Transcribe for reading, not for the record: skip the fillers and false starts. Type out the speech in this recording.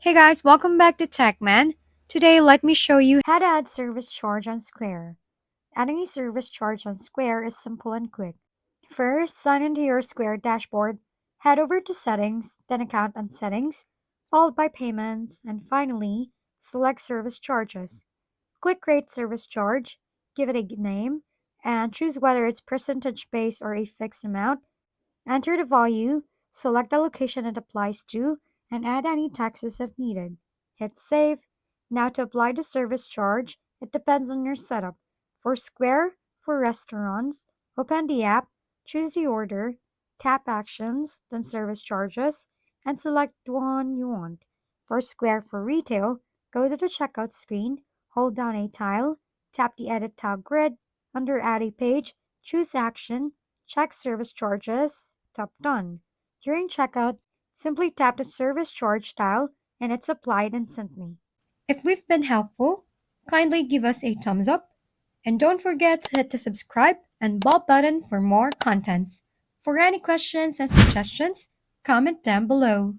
Hey guys, welcome back to TechMan. Today, let me show you how to add service charge on Square. Adding a service charge on Square is simple and quick. First, sign into your Square dashboard, head over to Settings, then Account and Settings, followed by Payments, and finally, select Service Charges. Click Create Service Charge, give it a name, and choose whether it's percentage based or a fixed amount. Enter the value, select the location it applies to, and add any taxes if needed. Hit Save. Now to apply the service charge, it depends on your setup. For Square, for restaurants, open the app, choose the order, tap Actions, then Service Charges, and select the one you want. For Square for retail, go to the checkout screen, hold down a tile, tap the Edit tile grid, under Add a Page, choose Action, check Service Charges, tap Done. During checkout, simply tap the Service Charge tile and it's applied instantly. If we've been helpful, kindly give us a thumbs up and don't forget to hit the subscribe and bell button for more contents. For any questions and suggestions, comment down below.